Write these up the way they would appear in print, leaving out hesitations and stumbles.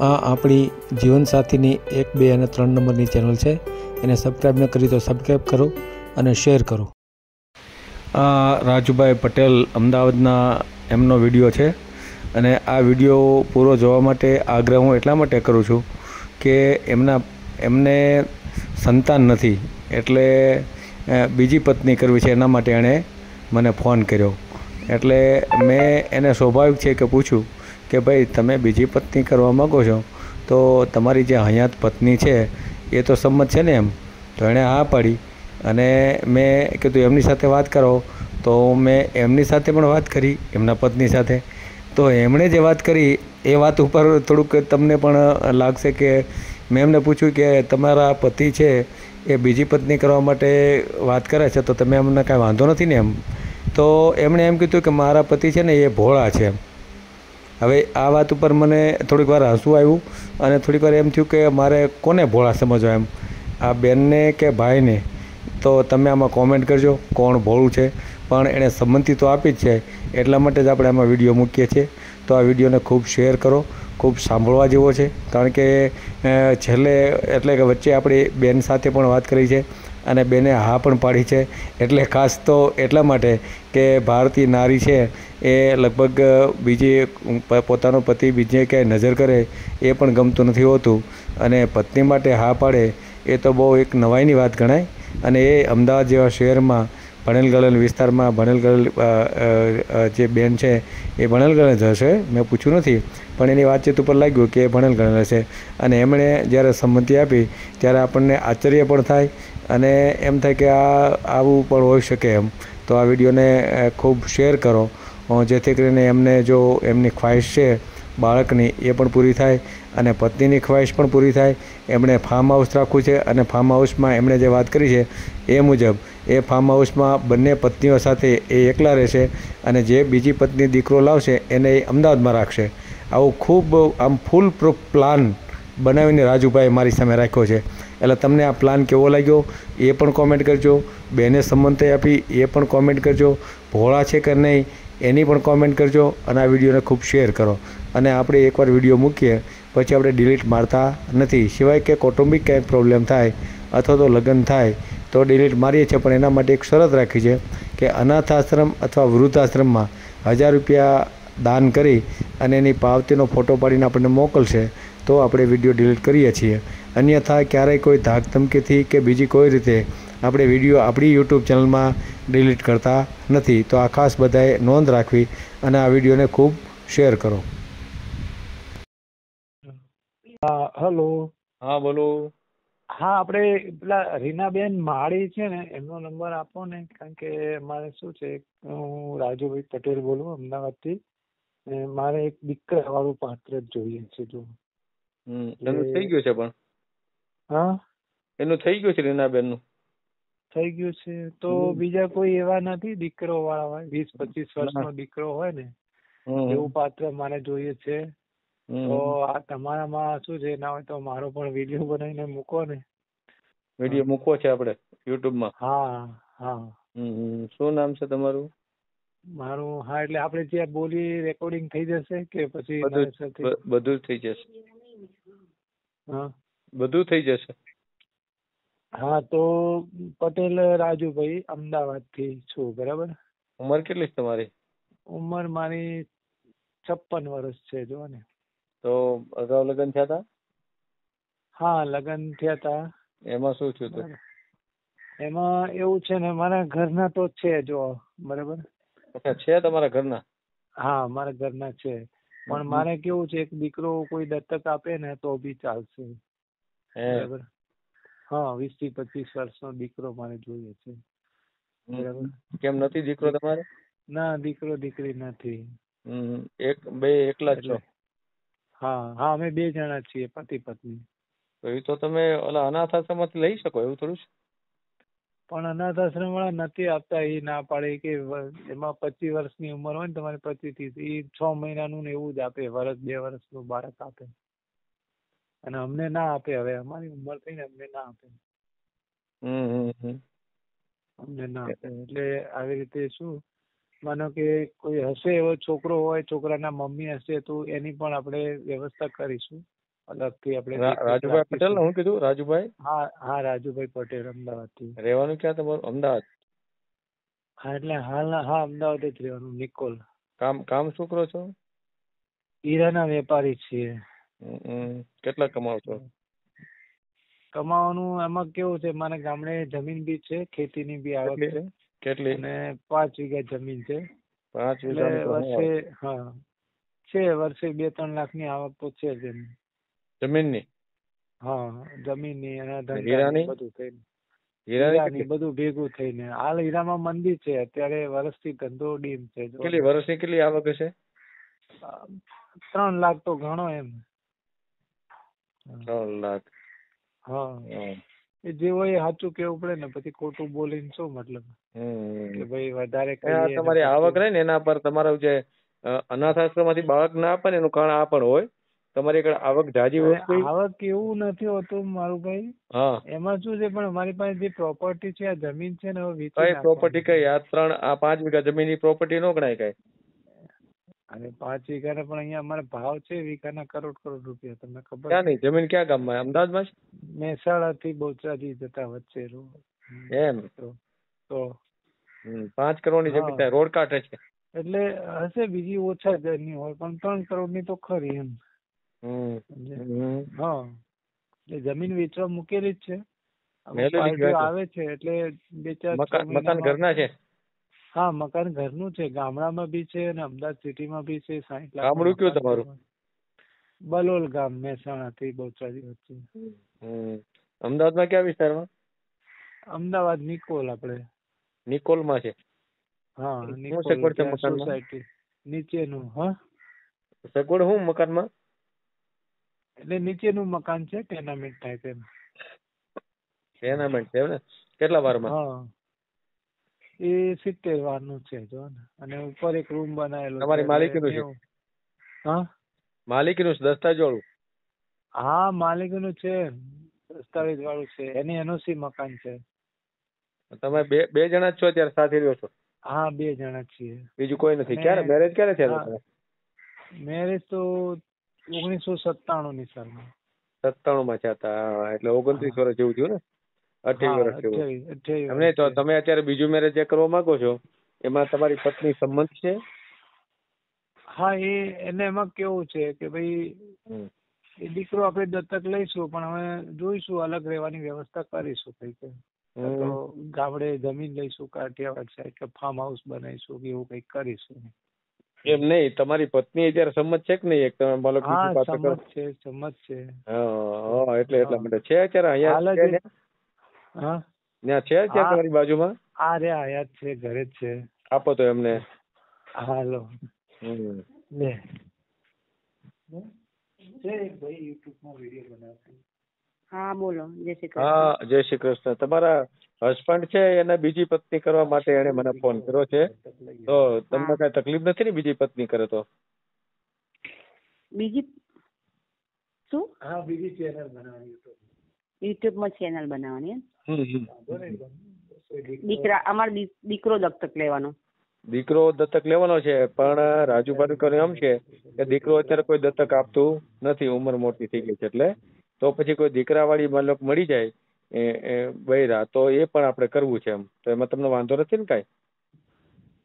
આ આપણી જીવનસાથીની 1, 2 અને 3 નંબરની ચેનલ છે. એને સબસ્ક્રાઈબ ન કરી તો સબસ્ક્રાઈબ કરો અને શેર કરો. આ રાજુભાઈ પટેલ અમદાવાદના એમનો વિડીયો છે અને આ વિડીયો પૂરો જોવા માટે આગ્રહ હું એટલા માટે કરું છું કે એમને સંતાન નથી, એટલે બીજી પત્ની કરવી છે. એના માટે એણે મને ફોન કર્યો. એટલે મેં એને સ્વાભાવિક છે કે પૂછ્યું કે ભાઈ તમે બીજી પત્ની કરવા માગો છો તો તમારી જે હયાત પત્ની છે એ તો સંમત છે ને એમ? તો એણે હા પાડી અને મેં કીધું એમની સાથે વાત કરો. તો મેં એમની સાથે પણ વાત કરી, એમના પત્ની સાથે. તો એમણે જે વાત કરી એ વાત ઉપર થોડુંક તમને પણ લાગશે કે મેં એમને પૂછ્યું કે તમારા પતિ છે એ બીજી પત્ની કરવા માટે વાત કરે છે તો તમે એમને કાંઈ વાંધો નથી ને એમ? તો એમણે એમ કીધું કે મારા પતિ છે ને એ ભોળા છે એમ. હવે આ વાત ઉપર મને થોડીક વાર હસવું આવ્યું અને થોડીક વાર એમ થયું કે મારે કોને ભોળા સમજવા એમ, આ બેનને કે ભાઈને? તો તમે આમાં કોમેન્ટ કરજો કોણ ભોળું છે. પણ એણે સંમતિ તો આપી જ છે, એટલા માટે જ આપણે આમાં વિડીયો મૂકીએ છીએ. તો આ વિડીયોને ખૂબ શેર કરો, ખૂબ સાંભળવા જેવો છે. કારણ કે છેલ્લે એટલે કે વચ્ચે આપણી બેન સાથે પણ વાત કરી છે અને બેને હા પણ પાડી છે. એટલે ખાસ તો એટલા માટે કે ભારતીય નારી છે એ લગભગ બીજી પોતાનો પતિ બીજે ક્યાંય નજર કરે એ પણ ગમતું નથી હોતું અને પત્ની માટે હા પાડે એ તો બહુ એક નવાઈની વાત ગણાય. અને એ અમદાવાદ જેવા શહેરમાં ભણેલ ગણેલ વિસ્તારમાં ભણેલ ગણેલ જે બેન છે એ ભણેલ ગણેલ જ હશે, મેં પૂછ્યું નથી, પણ એની વાતચીત ઉપર લાગ્યું કે એ ભણેલ ગણેલ હશે. અને એમણે જ્યારે સંમતિ આપી ત્યારે આપણને આશ્ચર્ય પણ થાય અને એમ થાય કે આવું પણ હોઈ શકે એમ. તો આ વિડીયોને ખૂબ શેર કરો જેથી કરીને એમને જો એમની ખ્વાહિશ છે બાળકની એ પણ પૂરી થાય અને પત્નીની ખ્વાહિશ પણ પૂરી થાય. એમણે ફાર્મ હાઉસ રાખવું છે અને ફાર્મ હાઉસમાં એમણે જે વાત કરી છે એ મુજબ એ ફાર્મ હાઉસમાં બંને પત્નીઓ સાથે એ એકલા રહેશે અને જે બીજી પત્ની દીકરો લાવશે એને એ અમદાવાદમાં રાખશે. આવું ખૂબ આમ ફૂલ પ્રૂફ પ્લાન બનાવીને રાજુભાઈ મારી સામે રાખ્યો છે. એટલે તમને આ પ્લાન કેવો લાગ્યો એ પણ કોમેન્ટ કરજો. બેને સંમતિ આપી એ પણ કોમેન્ટ કરજો. ભોળા છે કે નહીં એની પણ કોમેન્ટ કરજો અને આ વિડીયોને ખૂબ શેર કરો. અને આપણે એકવાર વિડીયો મૂકીએ પછી આપણે ડિલીટ મારતા નથી, સિવાય કે કૌટુંબિક કંઈક પ્રોબ્લેમ થાય અથવા તો લગ્ન થાય તો ડિલીટ મારીએ છીએ. પણ એના માટે એક શરત રાખી છે કે અનાથ આશ્રમ અથવા વૃદ્ધાશ્રમમાં 1000 રૂપિયા દાન કરી અને એની પાવતીનો ફોટો પાડીને આપણને મોકલશે તો આપણે વિડીયો ડિલીટ કરીએ છીએ. અન્યથા ક્યારેય કોઈ ધાક ધમકીથી કે બીજી કોઈ રીતે આપણે વિડીયો આપણી યુટ્યુબ ચેનલમાં ડિલીટ કરતા નથી. તો આ ખાસ બધાએ નોંધ રાખવી અને આ વિડીયોને ખૂબ શેર કરો. હા હલો. હા બોલો. હા આપણે પેલા રીનાબેન માળી છે ને એમનો નંબર આપો ને, કારણ કે મારે શું છે હું રાજુભાઈ પટેલ બોલું અમદાવાદથી. મારે એક દીકરા વાળું પાત્ર જ જોઈએ છે. જો એનું થઈ ગયું છે પણ હા એનું થઈ ગયું છે રીનાબેનનું થઈ ગયું છે તો બીજા કોઈ એવા નથી દીકરો વાળા હોય 20-25 વર્ષનો દીકરો હોય ને એવું પાત્ર મારે જોઈએ છે. તો આ તમારામાં શું છે ના હોય તો મારો પણ વિડીયો બનાવીને મૂકો ને. વિડીયો મૂકવો છે આપણે યુટ્યુબમાં? હા હા. શું નામ છે તમારું? મારું હા એટલે આપણે જે બોલી રેકોર્ડિંગ થઈ જશે કે પછી બધું જ થઈ જશે? હા બધું થઈ જશે. હા તો પટેલ રાજુભાઈ અમદાવાદ થી છું. બરાબર. ઉંમર કેટલી છે તમારી? ઉંમર મારી 56 વર્ષ છે. જો ને. તો અગાઉ લગ્ન થયા હતા? હા લગ્ન થયા હતા. એમાં શું થયું હતું? એમાં એવું છે ને મારા ઘરના તો છે. જો બરાબર. અચ્છા, છે તમારા ઘરના? હા મારા ઘરના છે, પણ મારે કેવું છે એક દીકરો કોઈ દત્તક આપે ને તો બી ચાલશે. બરાબર. હા 20-25 વર્ષનો દીકરો મારે જોઈએ છે. બરાબર. કેમ નથી દીકરો તમારે? ના દીકરો દીકરી નથી. એકલા જ છો? હા હા અમે 2 જણા છીએ પતિ પત્ની. તો એ તો તમે ઓલા અનાથ આશ્રમમાંથી લઈ શકો, એવું થોડું છે? પણ અનાથ આશ્રમ વાળા નથી આપતા. એ ના પાડે કે એમાં 25 વર્ષની ઉંમર હોય ને તમારી 25 થી 6 મહિનાનું ને એવું જ આપે, વર્ષ 2 વર્ષનું બાળક આપે. અને અમને ના આપે. હવે અમારી ઉંમર થઈને અમને ના આપે. અમને ના આપે. એટલે આવી રીતે શું માનો કે કોઈ હશે એવો છોકરો હોય, છોકરાના મમ્મી હશે તો એની પણ આપણે વ્યવસ્થા કરીશું. અલગથી આપણે રાજુભાઈ પટેલ ને હું કીધું? રાજુભાઈ? હા રાજુભાઈ પટેલ, અમદાવાદથી. રહેવાનું ક્યાં તમારું? અમદાવાદ? હા એટલે હા અમદાવાદ જ રહેવાનું, નિકોલ. કામ શું કરો છો? હીરાના વેપારી છીએ. કેટલા કમાવો છો? કમાવાનું એમાં કેવું છે, મારે ગામડે જમીન બી છે, ખેતીની બી આવક છે. કેટલી? અને 5 વીઘા જમીન છે. 5 એટલે વીઘા વર્ષે 2-3 લાખની આવક તો છે જ એમ. જમીનની? હા જમીનની અને હીરાની બધું થઈને. હીરાની બધું ભેગું થઈને. હાલ હીરામાં મંદી છે અત્યારે, વર્ષથી ધંધો ડીમ છે. કેટલી વર્ષની કેટલી આવક હશે? 3 લાખ તો ઘણો એમ. 3 લાખ? હા એ જે હોય એ સાચું કેવું પડે ને, પછી ખોટું બોલીને શું મતલબ કે ભાઈ વધારે કહીએ. તમારી આવક રહે ને એના પર તમારું જે અનાથ આશ્રમ માંથી બાળક ના આપે ને એનું કારણ આ પણ હોય. તમારી આગળ આવક જાજી હોય. આવક એવું નથી હોતું મારું ભાઈ. હા એમાં શું છે, પણ અમારી પાસે જે પ્રોપર્ટી છે, આ જમીન છે ને, કઈ પ્રોપર્ટી? કઈ આ 5 વીઘા જમીન ની પ્રોપર્ટી નો ગણાય કઈ? અને 5 વીઘાના પણ અહીંયા અમારે ભાવ છે વીઘાના કરોડ રૂપિયા. તમને ખબર? ક્યાં નહીં? જમીન ક્યાં ગામમાં? અમદાવાદમાં જ? મહેસાણા થી બોચાજી જતા વચ્ચે એમ તો 5 કરોડની જમીન થાય, રોડ કાંઠે છે. એટલે હશે બીજી ઓછા ની હોય, પણ 3 કરોડની તો ખરી એમ. હા એ જમીન વેચવા મૂકેલી જ છે. આવે છે એટલે 2-4 મકાન ઘરના છે. હા મકાન ઘરનું છે, ગામડામાં બી છે અને અમદાવાદ સિટીમાં બી છે. 60 લાખ. ગામડું કયું તમારું? બલોલ ગામ, મહેસાણા થી બોચાજી વચ્ચે. અમદાવાદમાં કયા વિસ્તારમાં? અમદાવાદ નિકોલ. આપણે નિકોલમાં છે. હા નિકોલ સોસાયટી નીચેનું. હા સગવડ હું મકાનમાં? એટલે નીચેનું મકાન છે, ટેનામેન્ટ ટાઈપ એમ. ટેનામેન્ટ છે ને? કેટલા વારમાં? હા એ 70 વારનું છે જો ને, અને ઉપર એક રૂમ બનાવેલો છે. તમારી માલિકીનું છે? હા માલિકીનું છે, દસ્તાવેજ વાળું? હા માલિકીનું છે, દસ્તાવેજ વાળું છે. એની એનઓસી મકાન છે. તમે બે જણા જ છો અત્યારે સાથે રહ્યો છો? હા 2 જણા છીએ. બીજું કોઈ નથી? ક્યારે મેરેજ ક્યારે થયા? મેરેજ તો 1997 ની સાલમાં. 97 માં થયા હતા, એટલે 29 વર્ષ જેવું થયું ને? 28 વર્ષ જેવું. એમને તો તમે અત્યારે બીજું મેરેજ જે કરવા માંગો છો એમાં તમારી પત્ની સંમત છે? હા એને એમાં કેવું છે કે ભાઈ એ દીકરો આપણે દત્તક લઈશું, પણ હવે જોઈશું, અલગ રહેવાની વ્યવસ્થા કરીશું. કઈ તો ગામડે જમીન લઈશું કાઠિયાવાડ સાઈડ, કે ફાર્મ હાઉસ બનાવીશું, કે એવું કઈક કરીશું. એમ નહીં, તમારી પત્ની અત્યારે સંમત છે કે નહીં? એક તમે બોલો સંમત છે. હા એટલે એટલા માટે છે અત્યારે અહીંયા. હા ત્યાં છે અત્યારે તમારી બાજુમાં? આ રે આયા છે, ઘરે જ છે. આપો તો એમને. હાલો લે ભાઈ યુટ્યુબમાં વિડિયો બનાવશે. હા બોલો. જય શ્રી કૃષ્ણ. હા જય શ્રી કૃષ્ણ. તમારા હસબન્ડ છે એને બીજી પત્ની કરવા માટે એને મને ફોન કર્યો છે, તો તમને કઈ તકલીફ નથી ને બીજી પત્ની કરે તો? બીજી શું? હા બીજી ચેનલ બનાવવાની યુટ્યુબમાં ચેનલ બનાવવાની. અમારો દીકરો દત્તક લેવાનો. દીકરો દત્તક લેવાનો છે, પણ રાજુભાઈ કહે એમ છે કે દીકરો અત્યારે કોઈ દત્તક આપતું નથી, ઉંમર મોટી થઈ ગઈ છે, એટલે તો પછી કોઈ દીકરાવાળી મતલબ મળી જાય બૈરા તો એ પણ આપણે કરવું છે એમ. તો એમાં તમને વાંધો નથી ને કાંઈ?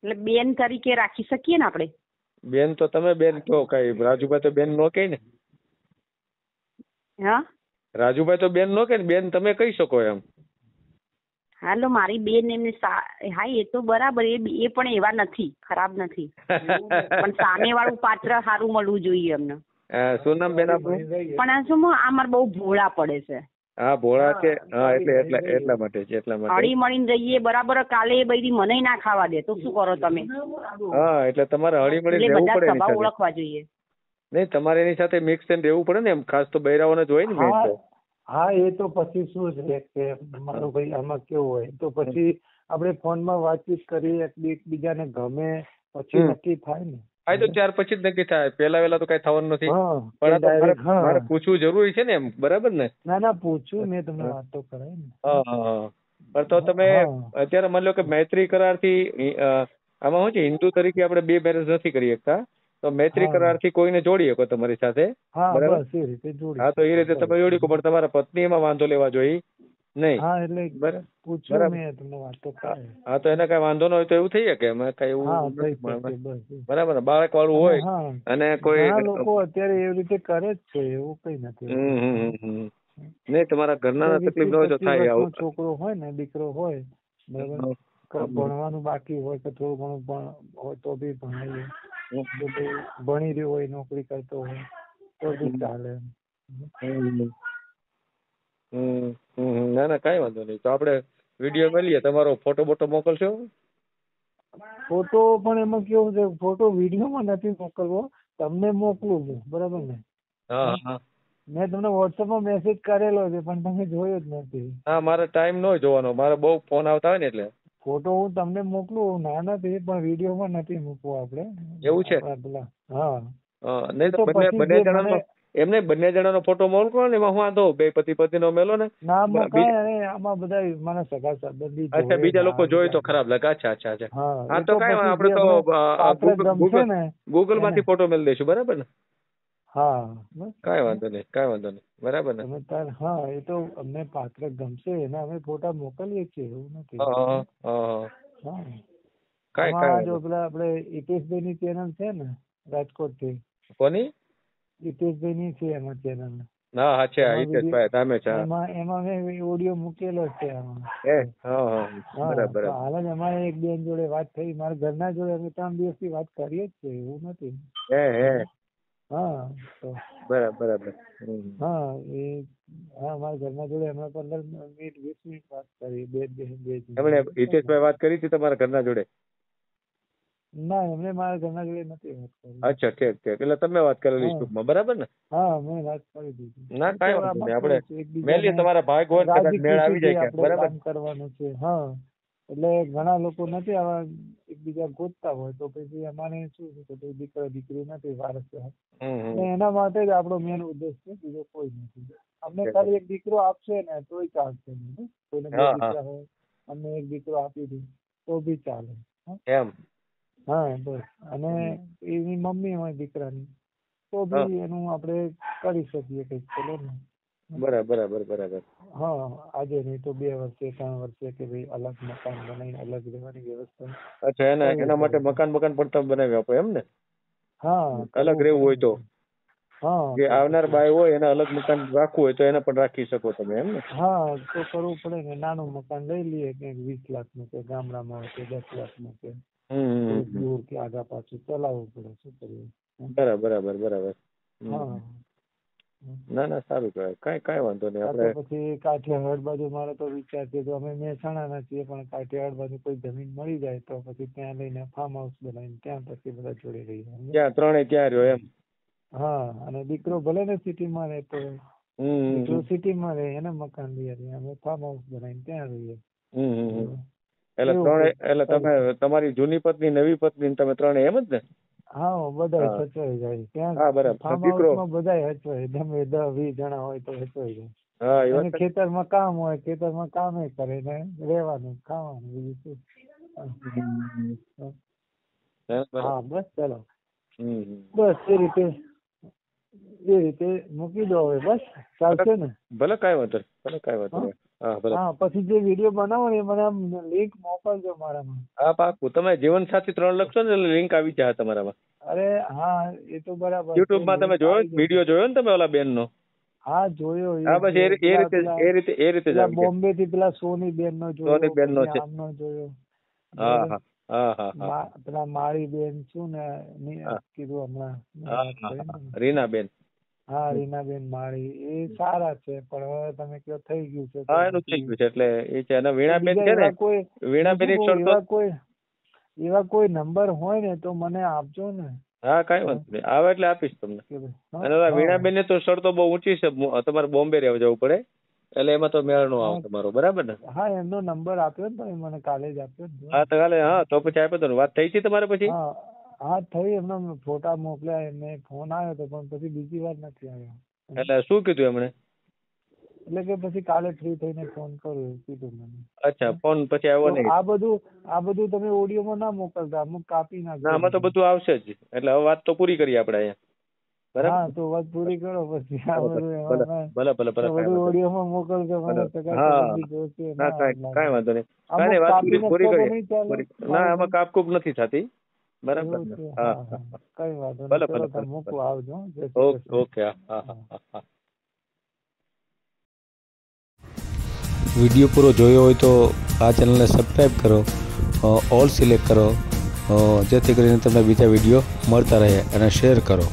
એટલે બેન તરીકે રાખી શકીએ ને આપણે? બેન તો તમે બેન કહો, કઈ રાજુભાઈ તો બેન નો કહે ને. હા રાજુભાઈ તો બેન નો કહે ને, બેન તમે કહી શકો એમ. હાલો મારી બેન એમને હા એ તો બરાબર, એ પણ એવા નથી, ખરાબ નથી, પણ સામે વાળું પાત્ર સારું મળવું જોઈએ એમને. શું નામ બેન આપણું? પણ શું આ મારે બહુ ભોળા પડે છે. હા ભોળા છે. હા એટલા માટે છે, એટલા માટે હળી મળીને રહીએ બરાબર. કાલે એ બૈરી મને ના ખાવા દે તો શું કરો તમે? હા એટલે તમારે હળી મળીને રહેવું પડે. બધા ઓળખવા જોઈએ. નહીં તમારે એની સાથે મિક્સ થઈને રહેવું પડે ને, એમ ખાસ તો બૈરાઓને જ હોય ને મેં તો. હા એ તો પછી શું છે કે મારું ભાઈ આમાં કેવું હોય તો પછી આપણે ફોનમાં વાતચીત કરીએ, એકબીજાને ગમે, પછી નક્કી થાય ને. હા તો ત્યાર પછી જ નક્કી થાય, પેલા તો કઈ થવાનું નથી. પણ મારે પૂછવું જરૂરી છે ને એમ, બરાબર ને? ના પૂછ્યું મેં તમને, વાત તો કરાય ને. હા પણ તો તમે અત્યારે માની લો કે મૈત્રી કરાર થી આમાં શું છે, હિન્દુ તરીકે આપણે 2 મેરેજ નથી કરી શકતા, તો મૈત્રી હા. કરારથી કોઈને જોડી શકો તમારી સાથે. હા બરાબર. બસ એ રીતે જોડી. હા, તો એ રીતે તમે જોડી શકો, પણ તમારા પત્ની એમાં વાંધો લેવા જોઈએ નહીં. હા એટલે બરાબર. પૂછ્યું બરાબર. મેં તમને વાત તો હા, કરે. હા, તો એને કઈ વાંધો ન હોય તો એવું થઈ શકે, એમાં કઈ હા એવું થઈ નથી. શકે બસ. બરાબર ને, બાળક વાળું અને હોય હા અને કોઈ ઘણા લોકો અત્યારે એવી રીતે કરે જ છે, એવું કઈ નથી. નહીં, તમારા ઘરના એટલે તકલીફ ન 20-25 હોય તો થાય વર્ષનો આવું. છોકરો હોય ને, દીકરો હોય બરાબર, ભણવાનું બાકી હોય કે થોડું ઘણું હોય તો બી ભણાવીએ. જો કોઈ ભણી રહ્યો હોય, નોકરી કરતો હોય તો બી ચાલે. ના ના, કઈ વાંધો નહીં. તો આપણે વિડીયો મળીએ, તમારો ફોટો બોટો મોકલશો? ફોટો પણ એમાં કેવું છે, ફોટો વિડીયોમાં નથી મોકલવો, તમને મોકલું છું બરાબર ને. હા હા મેં તમને વોટ્સએપમાં મેસેજ કરેલો છે પણ તમે જોયો જ નથી. હા, મારે ટાઈમ ન જોવાનો, મારે બહુ ફોન આવતા હોય ને એટલે. ફોટો હું તમને મોકલું, ના નથી, પણ વિડીયોમાં નથી મૂકવો આપણે. એવું છે? પેલા હા. નહીં તો બંને જણાનો એમને બંને જણાનો ફોટો મોકલો ને, એમાં હું વાંધો બે પતિ પત્નીનો મેલો ને. ના મકાય અને આમાં બધા મારા સગા સંબંધી જોવે. અચ્છા, બીજા લોકો જોઈ તો ખરાબ લાગે. અચ્છા અચ્છા અચ્છા. હા, એ તો કઈ પછી આપણે તો ગમશે ને ગૂગલ માંથી ફોટો મેળ દઈશું, બરાબર ને? હા કઈ વાંધો નહીં, કઈ વાંધો નહીં, બરાબર ને? હા, એ તો અમને પાત્ર ગમશે એના અમે ફોટા મોકલીએ છીએ, એવું નથી. કઈ આમાં જો પેલા આપણે હિતેશભાઈ ની ચેનલ છે ને રાજકોટ થી. કોની? હિતેશભાઈ ની છે એમાં ચેનલ. હા હા, છે હિતેશભાઈ ધામેચા. એમાં મેં ઓડિયો મૂકેલો છે આમાં. બરાબર. હાલ જ અમારે એક બેન જોડે વાત થઈ, મારા ઘરના જોડે અમે 3 દિવસથી વાત કરીએ જ છે, એવું નથી. હા તો બરાબર. હા મારા ઘરના જોડે અમે 15 મિનિટ 20 મિનિટ વાત કરી. એમણે હિતેશભાઈ વાત કરી હતી તમારા ઘરના જોડે? ના, એમને મારા ઘરના જોડે નથી વાત કરી. અચ્છા, ઠીક ઠીક. એટલે તમે વાત કરેલી ટૂંકમાં, બરાબર ને? હા, મેં વાત કરી દીધી. ના, કઈ વાંધો નહીં, આપણે મેલીએ, તમારા ભાગ હોય કદાચ મેળ આવી જાય કે, બરાબર? કામ કરવાનું છે. હા, એટલે ઘણા લોકો નથી આવા એકબીજા ગોતતા હોય તો પછી અમારે શું છે કે દીકરો દીકરી નથી વારસ, એના માટે જ આપણો મેન ઉદ્દેશ છે, બીજો કોઈ નથી. અમને ખાલી એક દીકરો આપશે ને તોય ચાલશે. કોઈને 2 દીકરા હોય, અમને એક દીકરો આપી દે તો બી ચાલે. એમ? હા બસ. અને એની મમ્મી હોય દીકરાની તો બી એનું આપણે કરી શકીએ કંઈક, ચલો ને. બરાબર. હા, આજે નહીં તો 2 વર્ષે 3 વર્ષે કે ભાઈ અલગ મકાન બનાવીને અલગ રહેવાની વ્યવસ્થા. અચ્છા, એના માટે મકાન પણ તમે બનાવી આપો એમ ને? હા, અલગ રહેવું હોય તો? હા, જે આવનાર બાઈ હોય એને અલગ મકાન રાખવું હોય તો એને પણ રાખી શકો તમે એમ ને? હા, તો કરવું પડે ને. નાનું મકાન લઈ લઈએ કે 20 લાખનું કે ગામડામાં હોય કે 10 લાખનું કે દૂર કે આગા પાછું ચલાવવું પડે, શું કરીએ. બરાબર. હા. ના, સારું કહેવાય. કઈ વાંધો નહીં. આપણે પછી કાઠિયાવાડ બાજુ મારો તો વિચાર છે, તો અમે મહેસાણાના છીએ પણ કાઠિયાવાડ બાજુ કોઈ જમીન મળી જાય તો પછી ત્યાં લઈને ફાર્મ હાઉસ બનાવીને ત્યાં પછી બધા જોડે રહીએ. ત્યાં ત્રણેય ત્યાં રહ્યો એમ? હા, અને દીકરો ભલે ને સિટીમાં રહેતો હોય, દીકરો સિટીમાં રહે, એને મકાન લઈએ, અમે ફાર્મ હાઉસ બનાવીને ત્યાં રહીએ. એટલે તમે તમારી જૂની પત્ની, નવી પત્ની, તમે ત્રણેય એમ જ ને? હા, બધા સચવાઈ જાય ત્યાં. ફાર્મ હાઉસમાં બધા સચવાય, ગમે 10-20 જણા હોય તો સચવાઈ જાય. અને ખેતરમાં કામ હોય, ખેતરમાં કામે કરે ને રહેવાનું ખાવાનું, બીજું શું. હા બસ, ચલો બસ એ રીતે મૂકી દો હવે. બસ ચાલશે ને? ભલે, કઈ વાંધો. હા, પછી જે વિડીયો બનાવો ને મને આમ લિંક મોકલજો મારામાં. હા, પાકું. તમે જીવન સાથી 3 લખશો ને એટલે લિંક આવી જાય તમારામાં. અરે હા, એ તો બરાબર. YouTube માં તમે જોયો વિડીયો જોયો ને તમે ઓલા બેન નો? હા, જોયો. હા, બસ એ રીતે બોમ્બે થી પેલા સોની બેન નો જોયો, સોની બેન નો છે. આમનો જોયો. હા. પેલા મારી બેન શું ને કીધું હમણાં, રીનાબેન. હા, રીનાબેન માળી, એ સારા છે, પણ હવે તમે કયો થઈ ગયું છે. હા, એનું થઈ ગયું છે એટલે એ છે. અને વીણાબેન છે ને, વીણાબેન એવા કોઈ નંબર હોય ને તો મને આપજો ને. હા, કઈ વાંધો નહીં, આવે એટલે આપીશ તમને. અને વીણાબેન ને તો શરતો બહુ ઊંચી છે, તમારે બોમ્બે રહેવા જવું પડે એટલે એમાં તો મેળ નો આવે તમારો, બરાબર ને? હા, એમનો નંબર આપ્યો ને તમે મને, કાલે જ આપ્યો. હા, તો કાલે. હા, તો પછી આપ્યો તો વાત થઈ છે તમારે પછી? હા, થઈ. એમનો ફોટા મોકલ્યા, એમને ફોન આવ્યો તો પણ પછી બીજી વાર નથી આવ્યો. એટલે શું કીધું એમણે? એટલે કે પછી કાલે ફ્રી થઈને ફોન કરું એવું કીધું મને. અચ્છા, ફોન પછી આવ્યો તો નહીં? આ બધું તમે ઓડિયોમાં ના મોકલતા, અમુક કાપી ના, નાખજો. આમાં તો બધું આવશે જ. એટલે હવે વાત તો પૂરી કરીએ આપણે અહીંયા. હા, બરાબર. તો વાત પૂરી કરો પછી આ બધું ભલે એમાં ભલે ભલે ભલે, કાંઈ બધું વાંધો ઓડિયોમાં મોકલજો મને. ભલે. સગા હા. સંબંધી જોશે ના, ના કાંઈ વાંધો નહીં. અમુક કાંઈ નહીં, વાત કાપી પૂરી નાખો તો કરીએ. નહીં ચાલે? ના, આમાં કાપકૂપ નથી થતી. બરાબર એવું ને? છે. હા, હા, હા, હા. કઈ વાંધો ભલે નહીં. ભલે ચલો તમે ભલે મૂકવા ભલે. આવજો. હો. જય શ્રી ઓકે કૃષ્ણ. ઓકે, હા હા હા હા. વિડીયો પૂરો જોયો હોય તો આ ચેનલને સબસ્ક્રાઈબ કરો, ઓલ સિલેક્ટ કરો, જેથી કરીને તમને બીજા વિડીયો મળતા રહે, અને શેર કરો.